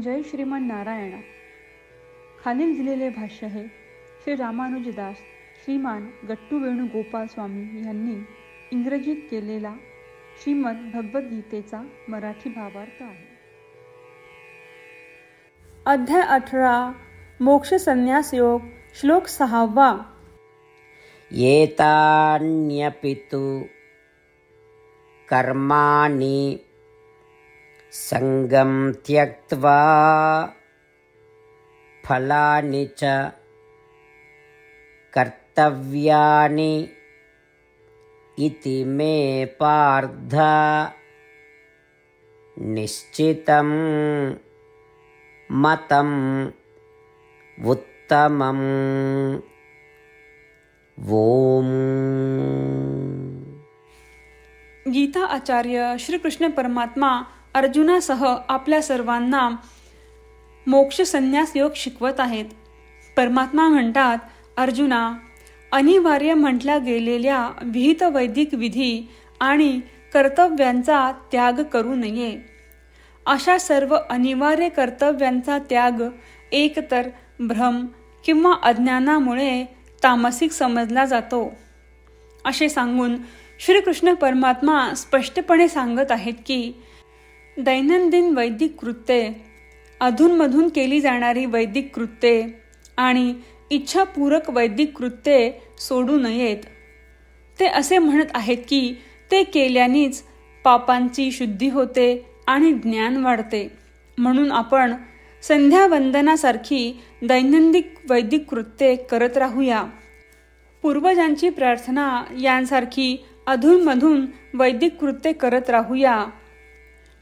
जय श्रीमन नारायण. खालील दिलेले भाष्य हे श्री रामानुजदास श्रीमान गट्टू वेणुगोपाल स्वामी यांनी इंग्रजीत केलेला श्रीमद भगवद्गीतेचा मराठी भावार्थ आहे. अध्याय 18 मोक्ष संन्यास योग. श्लोक 6. एतान्यपि तु कर्माणि संगं त्यक्त्वा फलानि च कर्तव्यानि इति मे पार्थ निश्चितं मतम् उत्तमम्. ओम. गीता आचार्य श्रीकृष्ण परमात्मा अर्जुनासह आपल्या सर्वांना मोक्ष संन्यास योग शिकवत आहेत. परमात्मा म्हणतात, अर्जुना, अनिवार्य म्हटल्या गेलेल्या विहित वैदिक विधी आणि कर्तव्यांचा त्याग करू नये. अशा सर्व अनिवार्य कर्तव्यांचा त्याग एकतर भ्रम किंवा अज्ञानामुळे तामसिक समजला जातो. असे सांगून श्रीकृष्ण परमात्मा स्पष्टपणे सांगत आहेत की दैनंदिन वैदिक कृत्ये, अधूनमधून केली जाणारी वैदिक कृत्ये आणि इच्छापूरक वैदिक कृत्ये सोडू नयेत. ते असे म्हणत आहेत की ते केल्यानेच पापांची शुद्धी होते आणि ज्ञान वाढते. म्हणून आपण संध्यावंदनासारखी दैनंदिन वैदिक कृत्ये करत राहूया. पूर्वजांची प्रार्थना यांसारखी अधूनमधून वैदिक कृत्ये करत राहूया.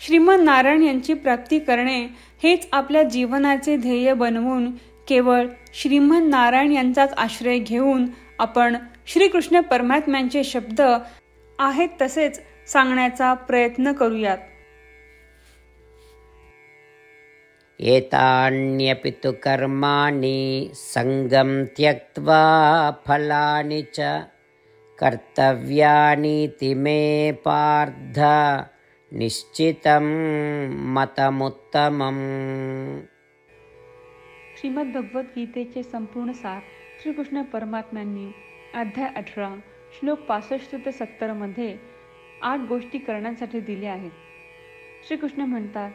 श्रीमन नारायण यांची प्राप्ती करणे हेच आपल्या जीवनाचे ध्येय बनवून केवळ श्रीमन नारायण यांचाच आश्रय घेऊन आपण श्रीकृष्ण परमात्म्यांचे शब्द आहेत तसेच सांगण्याचा प्रयत्न करूयात. एतान्यपि तु कर्माणि संगं त्यक्त्वा फलानि च कर्तव्यानीति मे पार्थ निश्चितं मतमुत्तमम्. श्रीमद भगवद्गीतेचे संपूर्ण सार श्रीकृष्ण परमात्म्यांनी अध्याय 18 श्लोक 65 ते 70 मध्ये 8 गोष्टी करण्यासाठी दिल्या आहेत. श्रीकृष्ण म्हणतात,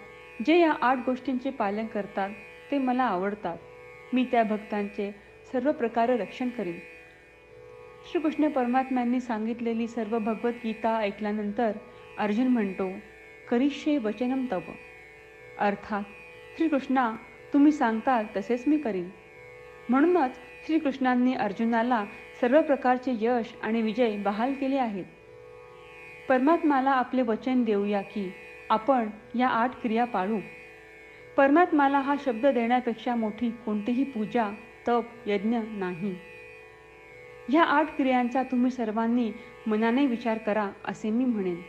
जे या 8 गोष्टींचे पालन करतात ते मला आवडतात. मी त्या भक्तांचे सर्व प्रकारे रक्षण करीन. श्रीकृष्ण परमात्म्यांनी सांगितलेली सर्व भगवद्गीता ऐकल्यानंतर अर्जुन म्हणतो, करिष्ये वचनम तव. अर्थात श्रीकृष्णा, तुम्ही सांगताल तसेच मी करीन. म्हणूनच श्रीकृष्णांनी अर्जुनाला सर्व प्रकारचे यश आणि विजय बहाल केले आहेत. परमात्म्याला आपले वचन देऊया की आपण या 8 क्रिया पाळू. परमात्म्याला हा शब्द देण्यापेक्षा मोठी कोणतीही पूजा, तप, यज्ञ नाही. या 8 क्रियांचा तुम्ही सर्वांनी मनाने विचार करा असे मी म्हणेन.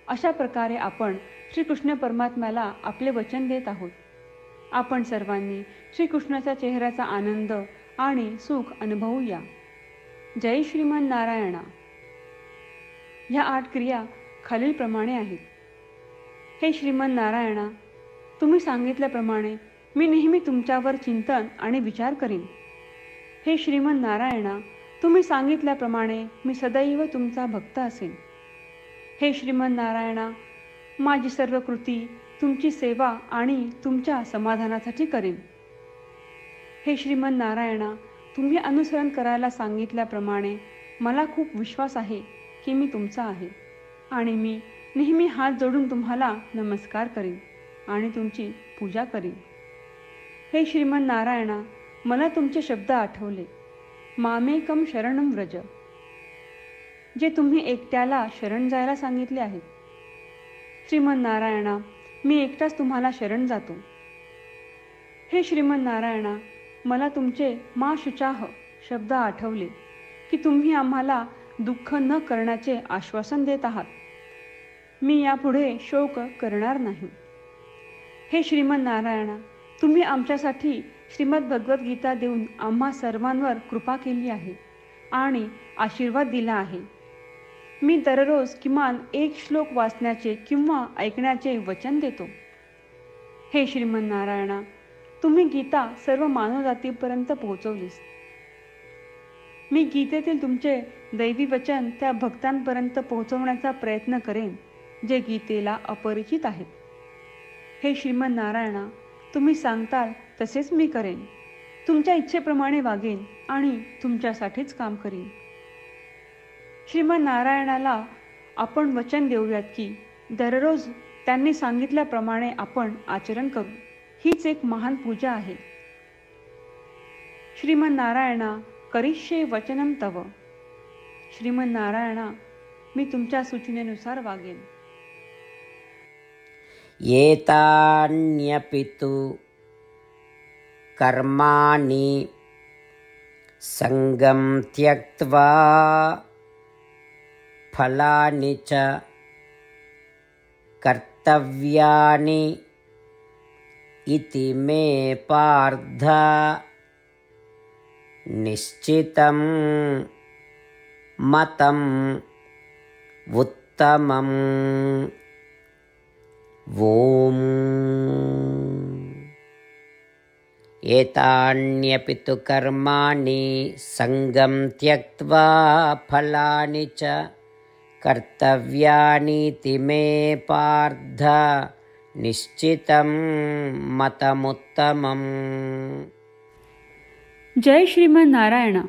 अशा प्रकारे आपण श्रीकृष्ण परमात्म्याला आपले वचन देत आहोत. आपण सर्वांनी श्रीकृष्णाच्या चेहऱ्याचा आनंद आणि सुख अनुभवूया. जय श्रीमन नारायणा. ह्या 8 क्रिया खालीलप्रमाणे आहेत. हे श्रीमन नारायणा, तुम्ही सांगितल्याप्रमाणे मी नेहमी तुमच्यावर चिंतन आणि विचार करीन. हे श्रीमन नारायणा, तुम्ही सांगितल्याप्रमाणे मी सदैव तुमचा भक्त असेन. हे श्रीमन नारायणा, माझी सर्व कृती तुमची सेवा आणि तुमच्या समाधानासाठी करेन. हे श्रीमन नारायणा, तुम्ही अनुसरण करायला सांगितल्याप्रमाणे मला खूप विश्वास आहे की मी तुमचा आहे आणि मी नेहमी हात जोडून तुम्हाला नमस्कार करीन आणि तुमची पूजा करीन. हे श्रीमन नारायणा, मला तुमचे शब्द आठवले. मामेकम शरणम व्रज, जे तुम्ही एकट्याला शरण जायला सांगितले आहेत. श्रीमन नारायणा, मी एकटाच तुम्हाला शरण जातो. हे श्रीमन नारायणा, मला तुमचे मा शुचाह शब्द आठवले की तुम्ही आम्हाला दुःख न करण्याचे आश्वासन देत आहात. मी यापुढे शोक करणार नाही. हे श्रीमन नारायणा, तुम्ही आमच्यासाठी श्रीमद भगवद्गीता देऊन आम्हा सर्वांवर कृपा केली आहे आणि आशीर्वाद दिला आहे. मी दररोज किमान 1 श्लोक वाचण्याचे किंवा ऐकण्याचे वचन देतो. हे श्रीमन्नारायणा, तुम्ही गीता सर्व मानवजातीपर्यंत पोहोचवलीस. मी गीतेतील तुमचे दैवी वचन त्या भक्तांपर्यंत पोहोचवण्याचा प्रयत्न करेन जे गीतेला अपरिचित आहेत. हे श्रीमन्नारायणा, तुम्ही सांगताल तसेच मी करेन. तुमच्या इच्छेप्रमाणे वागेन आणि तुमच्यासाठीच काम करीन. श्रीमन्नारायणाला आपण वचन देऊयात की दररोज त्यांनी सांगितल्याप्रमाणे आपण आचरण करू. हीच एक महान पूजा आहे. श्रीमन्नारायणा, करिष्ये वचनम तव. श्रीमन्नारायणा, मी तुमच्या सूचनेनुसार वागेन. एतान्यपि तु कर्माणि संगं त्यक्त्वा फलानि च कर्तव्यानि इति मे पार्थ निश्चितं मतम् उत्तमम्. ॐ एतान्यपि तु कर्माणि संगं त्यक्त्वा फलानि च कर्तव्यानीति मे पार्थ निश्चितं मतमुत्तमम्. जय श्रीमन्नारायणा.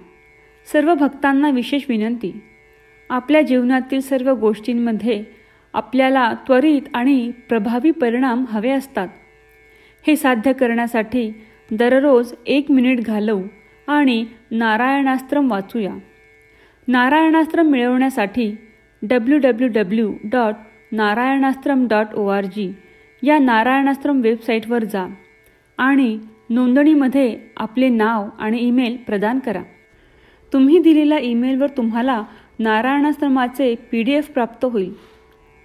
सर्व भक्तांना विशेष विनंती. आपल्या जीवनातील सर्व गोष्टींमध्ये आपल्याला त्वरित आणि प्रभावी परिणाम हवे असतात. हे साध्य करण्यासाठी दररोज 1 मिनिट घालवू आणि नारायणास्त्रम वाचूया. नारायणास्त्रम मिळवण्यासाठी www.narayanaastram.org या नारायणास्त्रम वेबसाईटवर जा आणि नोंदणीमध्ये आपले नाव आणि ईमेल प्रदान करा. तुम्ही दिलेल्या ईमेलवर तुम्हाला नारायणास्त्रमाचे PDF प्राप्त होईल.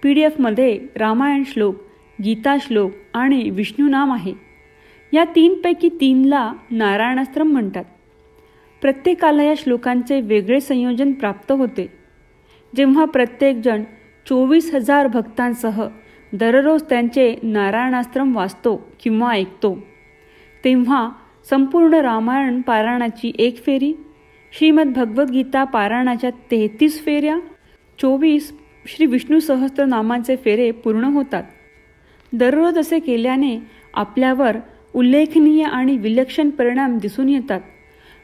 PDFमध्ये रामायण श्लोक, गीता श्लोक आणि विष्णू नाम आहे. या 3 पैकी 3ला नारायणास्त्रम म्हणतात. प्रत्येकाला या श्लोकांचे वेगळे संयोजन प्राप्त होते. जेव्हा प्रत्येकजण 24,000 भक्तांसह दररोज त्यांचे नारायणास्त्रम वाचतो किंवा ऐकतो, तेव्हा संपूर्ण रामायण पारायणाची 1 फेरी, श्रीमद भगवद्गीता पारायणाच्या 33 फेऱ्या, 24 श्री विष्णू सहस्त्रनामांचे फेरे पूर्ण होतात. दररोज असे केल्याने आपल्यावर उल्लेखनीय आणि विलक्षण परिणाम दिसून येतात.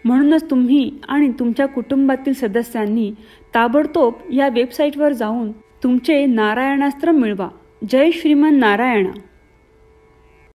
म्हणूनच तुम्ही आणि तुमच्या कुटुंबातील सदस्यांनी ताबडतोब या वेबसाईटवर जाऊन तुमचे नारायणास्त्र मिळवा. जय श्रीमन्नारायणा.